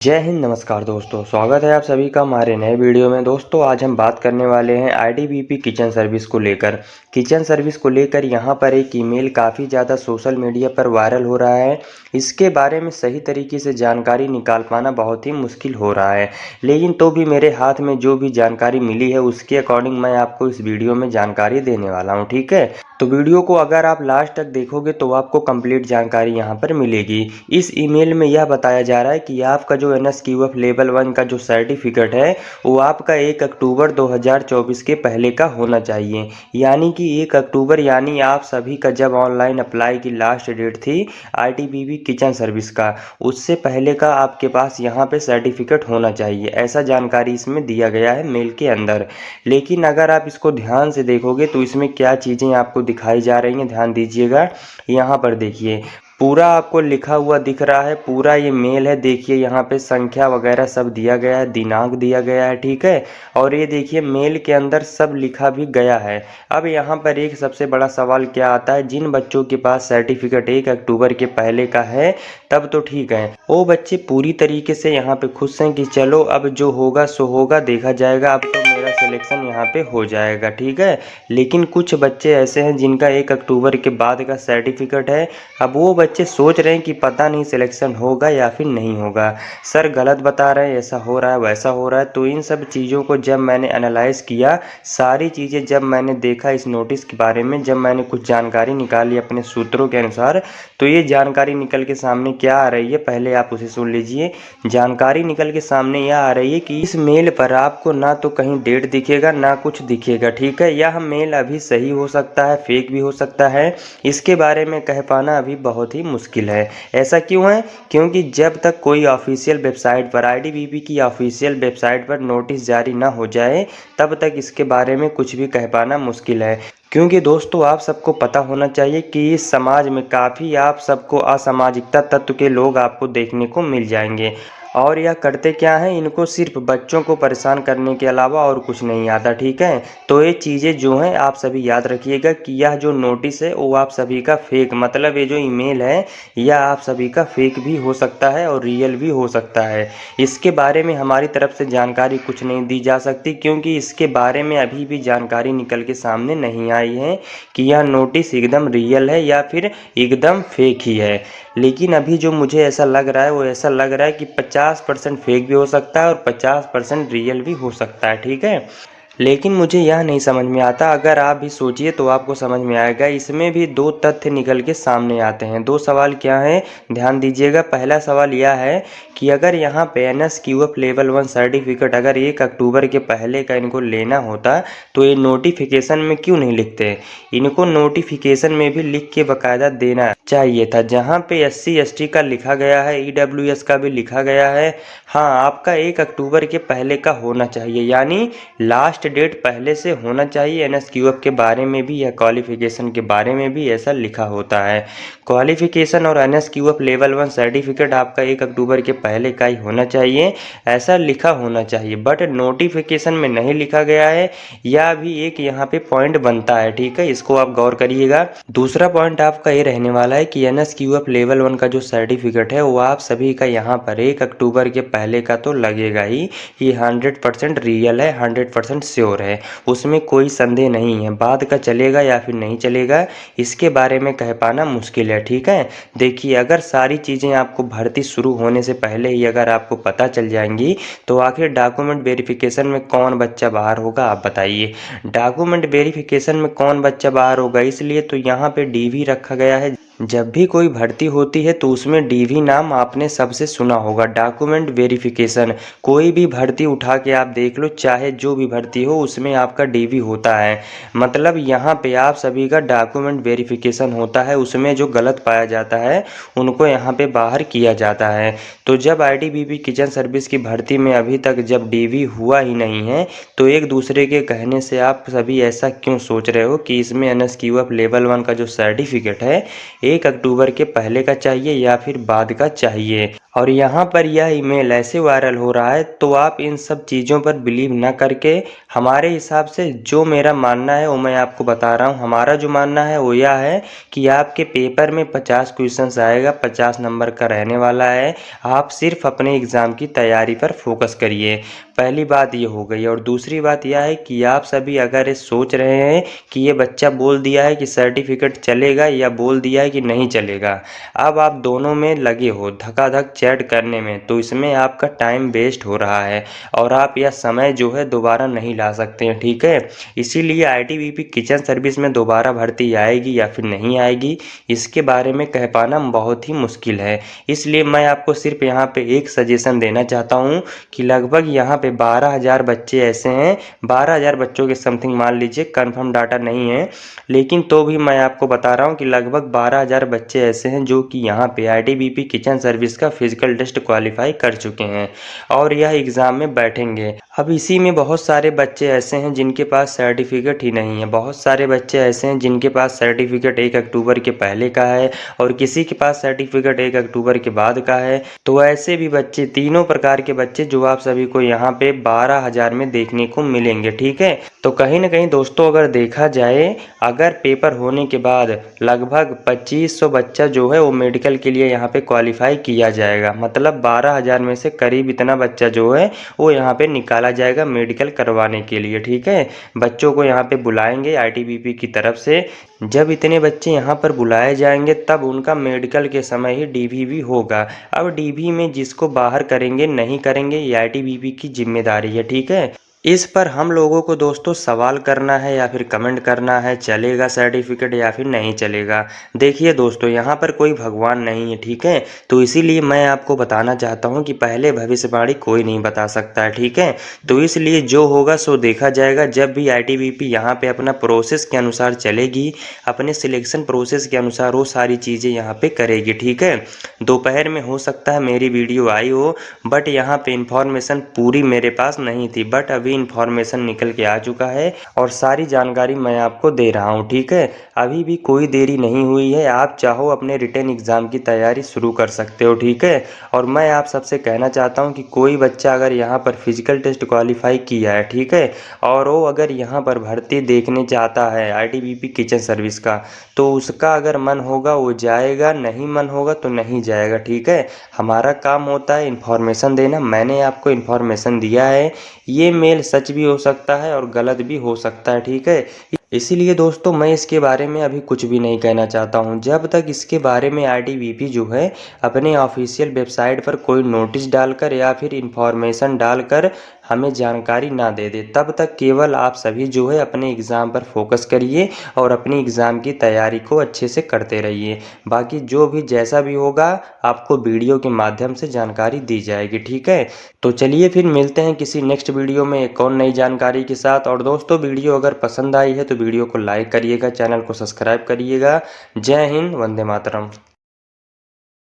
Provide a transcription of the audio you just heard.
जय हिंद। नमस्कार दोस्तों, स्वागत है आप सभी का हमारे नए वीडियो में। दोस्तों आज हम बात करने वाले हैं आईटीबीपी किचन सर्विस को लेकर। किचन सर्विस को लेकर यहाँ पर एक ईमेल काफ़ी ज़्यादा सोशल मीडिया पर वायरल हो रहा है। इसके बारे में सही तरीके से जानकारी निकाल पाना बहुत ही मुश्किल हो रहा है, लेकिन तो भी मेरे हाथ में जो भी जानकारी मिली है उसके अकॉर्डिंग मैं आपको इस वीडियो में जानकारी देने वाला हूँ। ठीक है, तो वीडियो को अगर आप लास्ट तक देखोगे तो आपको कंप्लीट जानकारी यहाँ पर मिलेगी। इस ईमेल में यह बताया जा रहा है कि आपका जो NSQF लेवल 1 का जो सर्टिफिकेट है वो आपका 1 अक्टूबर 2024 के पहले का होना चाहिए। यानी कि 1 अक्टूबर यानी आप सभी का जब ऑनलाइन अप्लाई की लास्ट डेट थी आईटीबीपी किचन सर्विस का, उससे पहले का आपके पास यहाँ पे सर्टिफिकेट होना चाहिए। ऐसा जानकारी इसमें दिया गया है मेल के अंदर। लेकिन अगर आप इसको ध्यान से देखोगे तो इसमें क्या चीज़ें आपको दिखाई जा रही हैं, ध्यान दीजिएगा। यहाँ पर देखिए पूरा आपको लिखा हुआ दिख रहा है, पूरा ये मेल है। देखिए यहाँ पे संख्या वगैरह सब दिया गया है, दिनांक दिया गया है। ठीक है, और ये देखिए मेल के अंदर सब लिखा भी गया है। अब यहाँ पर एक सबसे बड़ा सवाल क्या आता है, जिन बच्चों के पास सर्टिफिकेट 1 अक्टूबर के पहले का है तब तो ठीक है, वो बच्चे पूरी तरीके से यहाँ पे खुश हैं कि चलो अब जो होगा सो होगा, देखा जाएगा, अब तो मेरा सिलेक्शन यहाँ पे हो जाएगा। ठीक है, लेकिन कुछ बच्चे ऐसे हैं जिनका 1 अक्टूबर के बाद का सर्टिफिकेट है। अब वो बच्चे सोच रहे हैं कि पता नहीं सिलेक्शन होगा या फिर नहीं होगा, सर गलत बता रहे हैं, ऐसा हो रहा है वैसा हो रहा है। तो इन सब चीज़ों को जब मैंने एनालाइज़ किया, सारी चीज़ें जब मैंने देखा इस नोटिस के बारे में, जब मैंने कुछ जानकारी निकाली अपने सूत्रों के अनुसार, तो ये जानकारी निकल के सामने क्या आ रही है, पहले आप उसे सुन लीजिए। जानकारी निकल के सामने यह आ रही है कि इस मेल पर आपको ना तो कहीं डेट दिखेगा ना कुछ दिखेगा। ठीक है, यह मेल अभी सही हो सकता है, फेक भी हो सकता है, इसके बारे में कह पाना अभी बहुत ही मुश्किल है। ऐसा क्यों है? क्योंकि जब तक कोई ऑफिशियल वेबसाइट पर, आईटीबीपी की ऑफिशियल वेबसाइट पर नोटिस जारी ना हो जाए तब तक इसके बारे में कुछ भी कह पाना मुश्किल है। क्योंकि दोस्तों आप सबको पता होना चाहिए कि इस समाज में काफ़ी आप सबको असामाजिकता तत्व के लोग आपको देखने को मिल जाएंगे। और यह करते क्या हैं, इनको सिर्फ बच्चों को परेशान करने के अलावा और कुछ नहीं आता। ठीक है, तो ये चीज़ें जो हैं आप सभी याद रखिएगा कि यह जो नोटिस है वो आप सभी का फेक, मतलब ये जो ईमेल है यह आप सभी का फेक भी हो सकता है और रियल भी हो सकता है। इसके बारे में हमारी तरफ से जानकारी कुछ नहीं दी जा सकती, क्योंकि इसके बारे में अभी भी जानकारी निकल के सामने नहीं आई है कि यह नोटिस एकदम रियल है या फिर एकदम फेक ही है। लेकिन अभी जो मुझे ऐसा लग रहा है वो ऐसा लग रहा है कि 50% फेक भी हो सकता है और 50% रियल भी हो सकता है। ठीक है, लेकिन मुझे यह नहीं समझ में आता, अगर आप भी सोचिए तो आपको समझ में आएगा। इसमें भी दो तथ्य निकल के सामने आते हैं। दो सवाल क्या हैं, ध्यान दीजिएगा। पहला सवाल यह है कि अगर यहाँ पे NSQF लेवल 1 सर्टिफिकेट अगर 1 अक्टूबर के पहले का इनको लेना होता तो ये नोटिफिकेशन में क्यों नहीं लिखते? इनको नोटिफिकेशन में भी लिख के बाकायदा देना चाहिए था, जहाँ पे SC ST का लिखा गया है, EWS का भी लिखा गया है। हाँ, आपका 1 अक्टूबर के पहले का होना चाहिए, यानी लास्ट डेट पहले से होना चाहिए। NSQF के बारे में भी या क्वालिफिकेशन के बारे में भी ऐसा लिखा होता है। क्वालिफिकेशन और NSQF लेवल 1 सर्टिफिकेट आपका 1 अक्टूबर के पहले का ही होना चाहिए, ऐसा लिखा होना चाहिए। बट नोटिफिकेशन में नहीं लिखा गया है, या भी एक यहाँ पे पॉइंट बनता है। ठीक है, इसको आप गौर करिएगा। दूसरा पॉइंट आपका ये रहने वाला है कि NSQF लेवल 1 का जो सर्टिफिकेट है वो आप सभी का यहाँ पर 1 अक्टूबर के पहले का तो लगेगा ही। ये 100% रियल है, 100% श्योर है, उसमें कोई संदेह नहीं है। बाद का चलेगा या फिर नहीं चलेगा इसके बारे में कह पाना मुश्किल है। ठीक है, देखिए अगर सारी चीज़ें आपको भर्ती शुरू होने से पहले ही अगर आपको पता चल जाएंगी तो आखिर डॉक्यूमेंट वेरिफिकेशन में कौन बच्चा बाहर होगा, आप बताइए। डॉक्यूमेंट वेरिफिकेशन में कौन बच्चा बाहर होगा, इसलिए तो यहाँ पे DV रखा गया है। जब भी कोई भर्ती होती है तो उसमें DV नाम आपने सबसे सुना होगा, डॉक्यूमेंट वेरिफिकेशन। कोई भी भर्ती उठा के आप देख लो, चाहे जो भी भर्ती हो उसमें आपका DV होता है। मतलब यहाँ पे आप सभी का डॉक्यूमेंट वेरिफिकेशन होता है, उसमें जो गलत पाया जाता है उनको यहाँ पे बाहर किया जाता है। तो जब ITBP किचन सर्विस की भर्ती में अभी तक जब DV हुआ ही नहीं है तो एक दूसरे के कहने से आप सभी ऐसा क्यों सोच रहे हो कि इसमें NSQF लेवल 1 का जो सर्टिफिकेट है 1 अक्टूबर के पहले का चाहिए या फिर बाद का चाहिए? और यहाँ पर यह ईमेल ऐसे वायरल हो रहा है, तो आप इन सब चीज़ों पर बिलीव ना करके हमारे हिसाब से जो मेरा मानना है वो मैं आपको बता रहा हूँ। हमारा जो मानना है वो यह है कि आपके पेपर में 50 क्वेश्चंस आएगा, 50 नंबर का रहने वाला है। आप सिर्फ अपने एग्ज़ाम की तैयारी पर फोकस करिए। पहली बात ये हो गई। और दूसरी बात यह है कि आप सभी अगर ये सोच रहे हैं कि ये बच्चा बोल दिया है कि सर्टिफिकेट चलेगा या बोल दिया है कि नहीं चलेगा, अब आप दोनों में लगे हो धकाधक चैट करने में, तो इसमें आपका टाइम वेस्ट हो रहा है और आप यह समय जो है दोबारा नहीं ला सकते हैं, ठीक है। इसीलिए आईटीबीपी किचन सर्विस में दोबारा भर्ती आएगी या फिर नहीं आएगी, इसके बारे में कह पाना बहुत ही मुश्किल है। इसलिए मैं आपको सिर्फ यहाँ पे एक सजेशन देना चाहता हूँ कि लगभग यहाँ पे 12,000 बच्चे ऐसे हैं, 12,000 बच्चों के समथिंग मान लीजिए, कंफर्म डाटा नहीं है, लेकिन तो भी मैं आपको बता रहा हूँ कि लगभग 12,000 बच्चे ऐसे हैं जो कि यहाँ पे आईटीबीपी किचन सर्विस का फिजिकल टेस्ट क्वालिफाई कर चुके हैं और यह एग्ज़ाम में बैठेंगे। अब इसी में बहुत सारे बच्चे ऐसे हैं जिनके पास सर्टिफिकेट ही नहीं है, बहुत सारे बच्चे ऐसे हैं जिनके पास सर्टिफिकेट 1 अक्टूबर के पहले का है और किसी के पास सर्टिफिकेट 1 अक्टूबर के बाद का है। तो ऐसे भी बच्चे, तीनों प्रकार के बच्चे जो आप सभी को यहाँ पे 12,000 में देखने को मिलेंगे, ठीक है। तो कहीं ना कहीं दोस्तों अगर देखा जाए, अगर पेपर होने के बाद लगभग 2500 बच्चा जो है वो मेडिकल के लिए यहाँ पे क्वालिफाई किया जाएगा, मतलब 12,000 में से करीब इतना बच्चा जो है वो यहाँ पे निकाला जाएगा मेडिकल करवाने के लिए, ठीक है। बच्चों को यहाँ पे बुलाएंगे आईटीबीपी की तरफ से। जब इतने बच्चे यहाँ पर बुलाए जाएंगे तब उनका मेडिकल के समय ही डीवी भी होगा। अब डीवी में जिसको बाहर करेंगे नहीं करेंगे ये आईटीबीपी की जिम्मेदारी है, ठीक है। इस पर हम लोगों को दोस्तों सवाल करना है या फिर कमेंट करना है, चलेगा सर्टिफिकेट या फिर नहीं चलेगा। देखिए दोस्तों, यहाँ पर कोई भगवान नहीं है, ठीक है। तो इसीलिए मैं आपको बताना चाहता हूँ कि पहले भविष्यवाणी कोई नहीं बता सकता है, ठीक है। तो इसलिए जो होगा सो देखा जाएगा। जब भी आईटीबीपी यहाँ पे अपना प्रोसेस के अनुसार चलेगी, अपने सिलेक्शन प्रोसेस के अनुसार वो सारी चीज़ें यहाँ पे करेगी, ठीक है। दोपहर में हो सकता है मेरी वीडियो आई हो, बट यहाँ पे इंफॉर्मेशन पूरी मेरे पास नहीं थी, बट अभी इंफॉर्मेशन निकल के आ चुका है और सारी जानकारी मैं आपको दे रहा हूँ, ठीक है। अभी भी कोई देरी नहीं हुई है, आप चाहो अपने रिटन एग्ज़ाम की तैयारी शुरू कर सकते हो, ठीक है। और मैं आप सबसे कहना चाहता हूँ कि कोई बच्चा अगर यहाँ पर फिजिकल टेस्ट क्वालिफाई किया है, ठीक है, और वो अगर यहाँ पर भर्ती देखने चाहता है आईटीबीपी किचन सर्विस का, तो उसका अगर मन होगा वो जाएगा, नहीं मन होगा तो नहीं जाएगा, ठीक है। हमारा काम होता है इन्फॉर्मेशन देना। मैंने आपको इन्फॉर्मेशन दिया है, ये मेल सच भी हो सकता है और गलत भी हो सकता है, ठीक है। इसीलिए दोस्तों मैं इसके बारे में अभी कुछ भी नहीं कहना चाहता हूँ। जब तक इसके बारे में आईटीबीपी जो है अपने ऑफिशियल वेबसाइट पर कोई नोटिस डालकर या फिर इंफॉर्मेशन डालकर हमें जानकारी ना दे दे, तब तक केवल आप सभी जो है अपने एग्ज़ाम पर फोकस करिए और अपनी एग्ज़ाम की तैयारी को अच्छे से करते रहिए। बाकी जो भी जैसा भी होगा आपको वीडियो के माध्यम से जानकारी दी जाएगी, ठीक है। तो चलिए फिर मिलते हैं किसी नेक्स्ट वीडियो में एक और नई जानकारी के साथ। और दोस्तों वीडियो अगर पसंद आई है तो वीडियो को लाइक करिएगा, चैनल को सब्सक्राइब करिएगा। जय हिंद, वंदे मातरम।